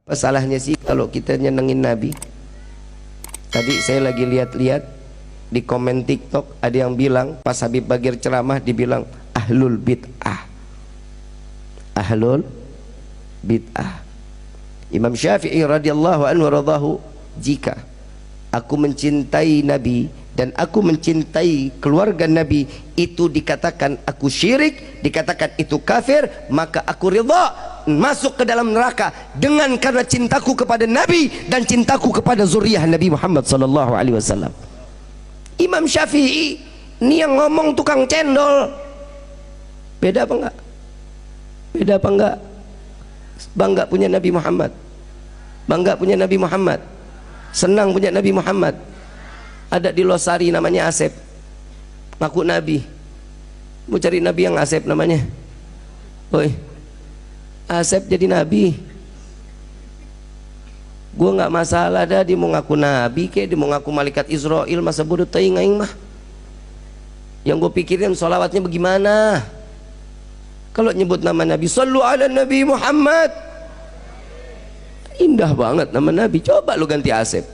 Apa salahnya sih kalau kita nyenengin Nabi? Tadi saya lagi lihat-lihat di komen TikTok, ada yang bilang pas Habib Bagir ceramah dibilang ahlul bid'ah. Ahlul bid'ah. Imam Syafi'i radhiyallahu anhu radahu, jika aku mencintai Nabi dan aku mencintai keluarga Nabi, itu dikatakan aku syirik, dikatakan itu kafir, maka aku ridha masuk ke dalam neraka dengan karena cintaku kepada Nabi dan cintaku kepada zuriyah Nabi Muhammad sallallahu alaihi wasallam. Imam Syafi'i ini yang ngomong tukang cendol. Beda apa enggak? Beda apa enggak? Bangga punya Nabi Muhammad, bangga punya Nabi Muhammad, senang punya Nabi Muhammad. Ada di Losari namanya Asep, ngaku Nabi. Mau cari Nabi yang Asep namanya. Oi, Asep jadi Nabi. Gua nggak masalah dah dia mau ngaku Nabi, kayak dia mau ngaku malaikat Israel, masa bodoh teing aing mah. Yang gue pikirin sholawatnya bagaimana. Kalau nyebut nama Nabi, sallu ala Nabi Muhammad, indah banget nama Nabi. Coba lu ganti Asep,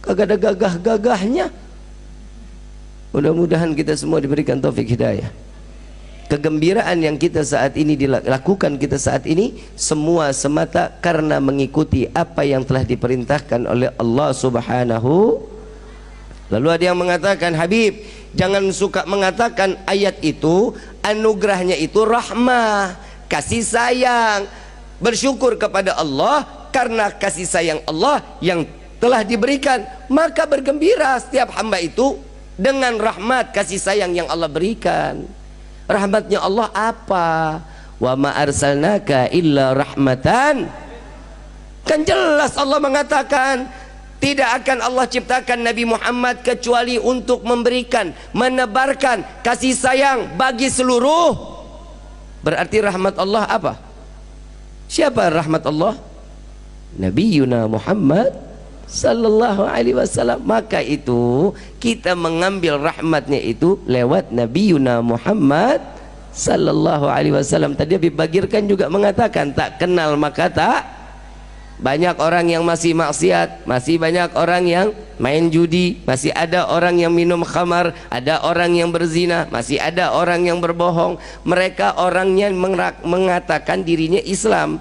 kagak ada gagah-gagahnya. Mudah-mudahan kita semua diberikan taufik hidayah. Kegembiraan yang kita saat ini dilakukan kita saat ini semua semata karena mengikuti apa yang telah diperintahkan oleh Allah Subhanahu. Lalu ada yang mengatakan, Habib, jangan suka mengatakan ayat itu anugerahnya itu rahmah, kasih sayang, bersyukur kepada Allah karena kasih sayang Allah yang telah diberikan, maka bergembira setiap hamba itu dengan rahmat kasih sayang yang Allah berikan. Rahmatnya Allah apa? Wa ma arsalnaka illa rahmatan. Kan jelas Allah mengatakan tidak akan Allah ciptakan Nabi Muhammad kecuali untuk memberikan, menebarkan kasih sayang bagi seluruh. Berarti rahmat Allah apa? Siapa rahmat Allah? Nabiyuna Muhammad sallallahu alaihi wasallam. Maka itu kita mengambil rahmatnya itu lewat Nabiyuna Muhammad sallallahu alaihi wasallam. Tadi Habib Bagir kan juga mengatakan tak kenal maka tak. Banyak orang yang masih maksiat, masih banyak orang yang main judi, masih ada orang yang minum khamar, ada orang yang berzina, masih ada orang yang berbohong. Mereka orangnya mengatakan dirinya Islam,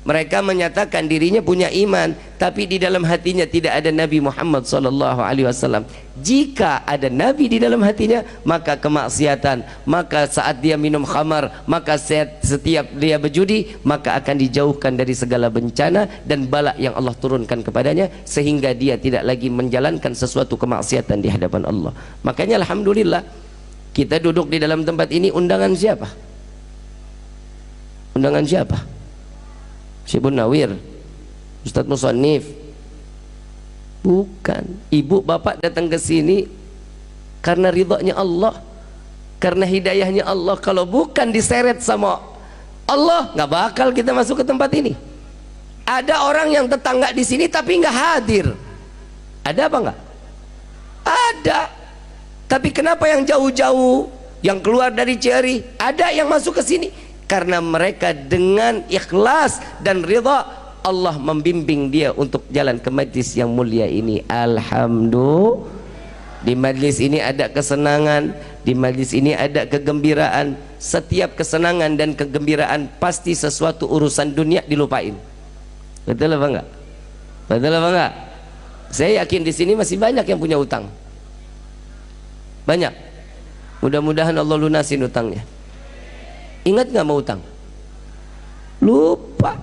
mereka menyatakan dirinya punya iman, tapi di dalam hatinya tidak ada Nabi Muhammad SAW. Jika ada Nabi di dalam hatinya, maka kemaksiatan, maka saat dia minum khamar, maka setiap dia berjudi, maka akan dijauhkan dari segala bencana dan bala yang Allah turunkan kepadanya, sehingga dia tidak lagi menjalankan sesuatu kemaksiatan di hadapan Allah. Makanya alhamdulillah kita duduk di dalam tempat ini undangan siapa? Undangan siapa? Syibun Nawir, Ustadz Musannif. Bukan. Ibu bapak datang ke sini karena ridhonya Allah, karena hidayahnya Allah. Kalau bukan diseret sama Allah, nggak bakal kita masuk ke tempat ini. Ada orang yang tetangga di sini tapi nggak hadir. Ada apa nggak? Ada. Tapi kenapa yang jauh-jauh, yang keluar dari Ciari, ada yang masuk ke sini? Karena mereka dengan ikhlas dan ridha, Allah membimbing dia untuk jalan ke majlis yang mulia ini. Alhamdulillah. Di majlis ini ada kesenangan, di majlis ini ada kegembiraan. Setiap kesenangan dan kegembiraan pasti sesuatu urusan dunia dilupain. Betul apa enggak? Betul apa enggak? Saya yakin di sini masih banyak yang punya utang. Banyak. Mudah-mudahan Allah lunasin utangnya. Ingat nggak mau utang? Lupa.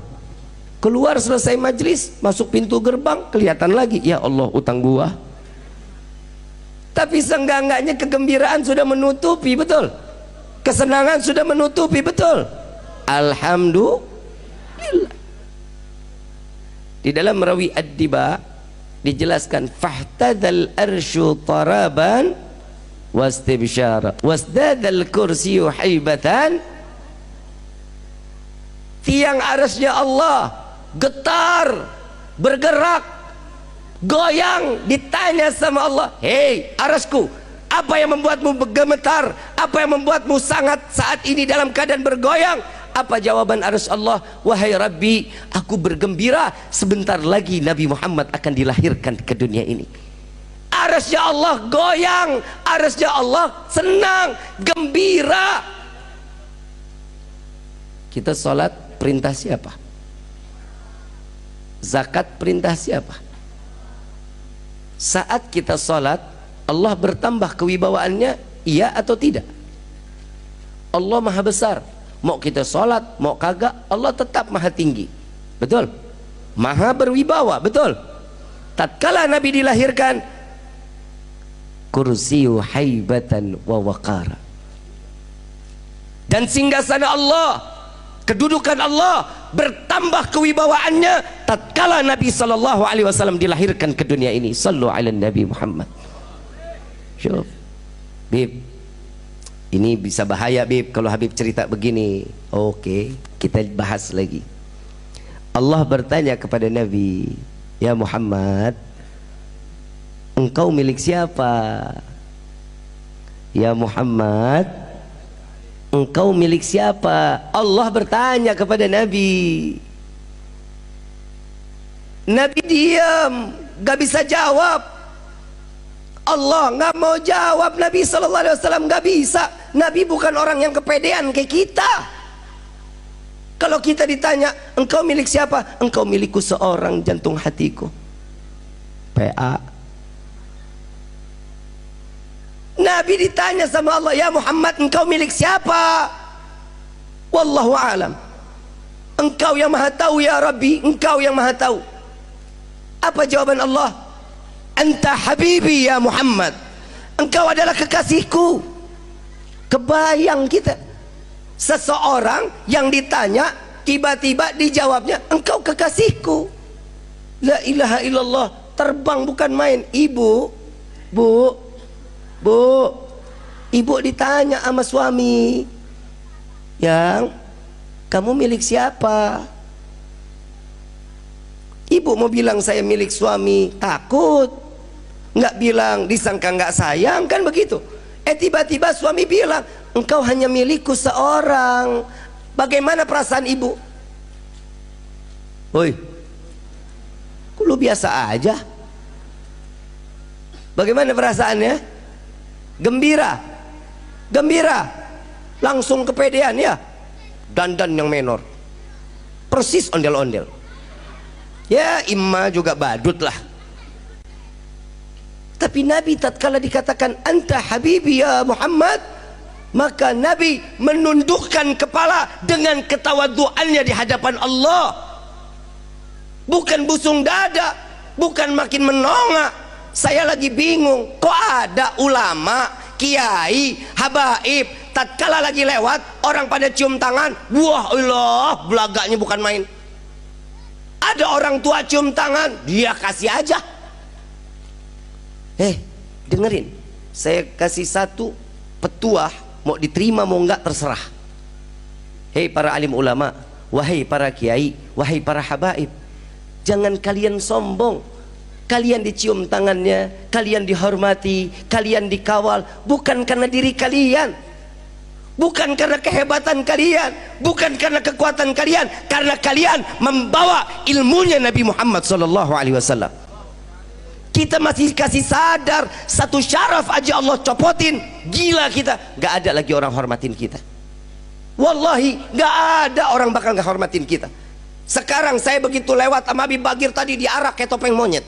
Keluar selesai majlis, masuk pintu gerbang, kelihatan lagi, ya Allah utang gua. Tapi seenggak-enggaknya kegembiraan sudah menutupi, betul? Kesenangan sudah menutupi, betul? Alhamdulillah. Di dalam Rawi Ad-Diba dijelaskan, fahtadal arsyu taraban wastibsyara wasdadal kursiyu haibatan. Tiang arasnya Allah getar, bergerak, goyang. Ditanya sama Allah, hei arasku, apa yang membuatmu gemetar? Apa yang membuatmu sangat saat ini dalam keadaan bergoyang? Apa jawaban Rasulullah? Wahai Rabbi, aku bergembira sebentar lagi Nabi Muhammad akan dilahirkan ke dunia ini. Arasnya Allah goyang, arasnya Allah senang, gembira. Kita sholat perintah siapa? Zakat perintah siapa? Saat kita sholat, Allah bertambah kewibawaannya, iya atau tidak? Allah maha besar. Mau kita sholat, mau kagak, Allah tetap maha tinggi. Betul? Maha berwibawa, betul? Tatkala Nabi dilahirkan, kursiyu haibatan wa waqara. Dan singgasana Allah, kedudukan Allah bertambah kewibawaannya tatkala Nabi sallallahu alaihi wasallam dilahirkan ke dunia ini. Sallu ala Nabi Muhammad. Syuf. Bib, ini bisa bahaya Bib kalau Habib cerita begini. Oke, kita bahas lagi. Allah bertanya kepada Nabi, ya Muhammad, engkau milik siapa? Ya Muhammad, engkau milik siapa? Allah bertanya kepada Nabi. Nabi diam, gak bisa jawab. Allah nggak mau jawab. Nabi sallallahu alaihi wasallam nggak bisa. Nabi bukan orang yang kepedean kayak kita. Kalau kita ditanya, engkau milik siapa? Engkau milikku seorang, jantung hatiku. PA. Nabi ditanya sama Allah, ya Muhammad, engkau milik siapa? Wallahu alam. Engkau yang maha tahu ya Rabbi, engkau yang maha tahu. Apa jawaban Allah? Anta habibi ya Muhammad, engkau adalah kekasihku. Kebayang kita, seseorang yang ditanya tiba-tiba dijawabnya, engkau kekasihku. La ilaha illallah. Terbang bukan main. Ibu, bu, ibu ditanya sama suami, yang kamu milik siapa? Ibu mau bilang saya milik suami, takut. Nggak bilang, disangka nggak sayang, kan begitu. Tiba-tiba suami bilang, engkau hanya milikku seorang. Bagaimana perasaan ibu? Woi, kok lu biasa aja? Bagaimana perasaannya? Gembira, gembira, langsung kepedean ya. Dandan yang menor, persis ondel-ondel. Ya imma juga badut lah. Tapi Nabi tatkala dikatakan anta habibi ya Muhammad, maka Nabi menundukkan kepala dengan ketawaduannya di hadapan Allah. Bukan busung dada, bukan makin menongak. Saya lagi bingung, kok ada ulama, kiai, habaib, tatkala lagi lewat orang pada cium tangan, wah Allah, belagaknya bukan main. Ada orang tua cium tangan, dia kasih aja. Dengerin, saya kasih satu petuah, mau diterima mau enggak terserah. Hei para alim ulama, wahai para kiai, wahai para habaib, jangan kalian sombong. Kalian dicium tangannya, kalian dihormati, kalian dikawal, bukan karena diri kalian, bukan karena kehebatan kalian, bukan karena kekuatan kalian, karena kalian membawa ilmunya Nabi Muhammad SAW. Kita masih kasih sadar satu syaraf aja Allah copotin, gila kita, gak ada lagi orang hormatin kita. Wallahi gak ada orang bakal gak hormatin kita. Sekarang saya begitu lewat sama Habib Bagir tadi diarak kayak topeng monyet.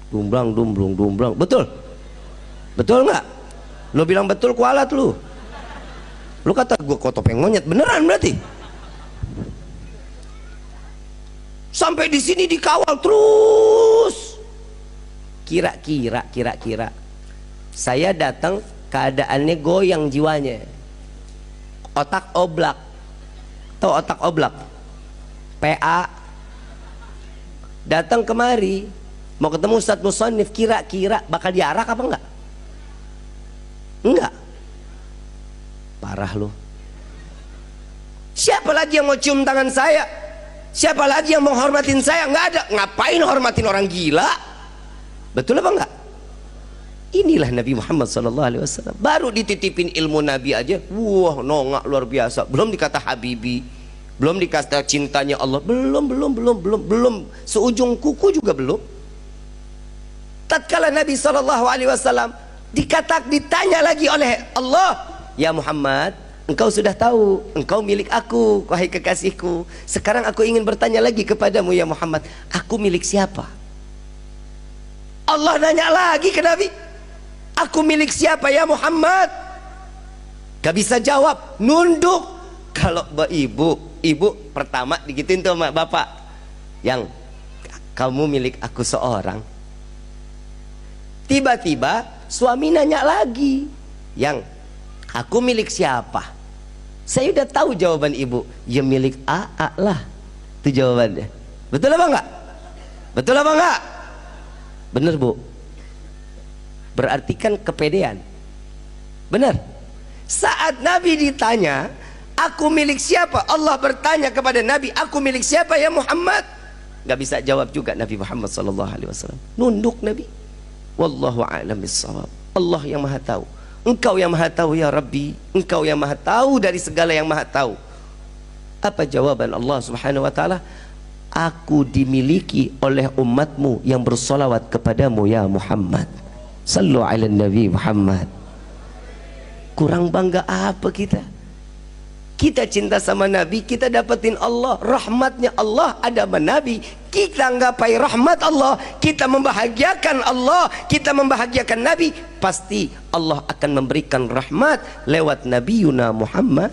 Dumblang, dumblung, dumblang, betul? Betul nggak? Lo bilang betul kualat lu. Lu kata gue kok topeng monyet, beneran berarti? Sampai di sini dikawal terus. Kira-kira saya datang keadaannya goyang jiwanya. Otak oblak. Tahu otak oblak? PA. Datang kemari mau ketemu Ustadz Musonif, kira-kira bakal diarak apa enggak? Enggak. Parah lu. Siapa lagi yang mau cium tangan saya? Siapa lagi yang mau hormatin saya? Enggak ada. Ngapain hormatin orang gila? Betul apa enggak? Inilah Nabi Muhammad SAW. Baru dititipin ilmu Nabi aja, wah nongak luar biasa. Belum dikata Habibi, belum dikata cintanya Allah, belum. Seujung kuku juga belum. Tatkala Nabi SAW ditanya lagi oleh Allah, ya Muhammad, engkau sudah tahu, engkau milik aku, wahai kekasihku. Sekarang aku ingin bertanya lagi kepadamu ya Muhammad, aku milik siapa? Allah nanya lagi ke Nabi, aku milik siapa ya Muhammad? Gak bisa jawab, nunduk. Kalau ibu pertama digituin tuh sama bapak, yang kamu milik aku seorang. Tiba-tiba suami nanya lagi, yang aku milik siapa? Saya udah tahu jawaban ibu, ya milik AA lah. Itu jawabannya. Betul apa enggak? Betul apa enggak? Bener bu. Berarti kan kepedean. Bener. Saat Nabi ditanya, aku milik siapa? Allah bertanya kepada Nabi, aku milik siapa ya Muhammad? Gak bisa jawab juga Nabi Muhammad SAW. Nunduk Nabi. Wallahu a'lam bissawab. Allah yang maha tahu. Engkau yang maha tahu ya Rabbi. Engkau yang maha tahu dari segala yang maha tahu. Apa jawaban Allah Subhanahu wa ta'ala? Aku dimiliki oleh umatmu yang bersolawat kepadamu ya Muhammad. Sallu ala Nabi Muhammad. Kurang bangga apa kita? Kita cinta sama Nabi, kita dapetin Allah, rahmatnya Allah ada sama Nabi. Kita nggapai rahmat Allah, kita membahagiakan Allah, kita membahagiakan Nabi, pasti Allah akan memberikan rahmat lewat Nabi Yuna Muhammad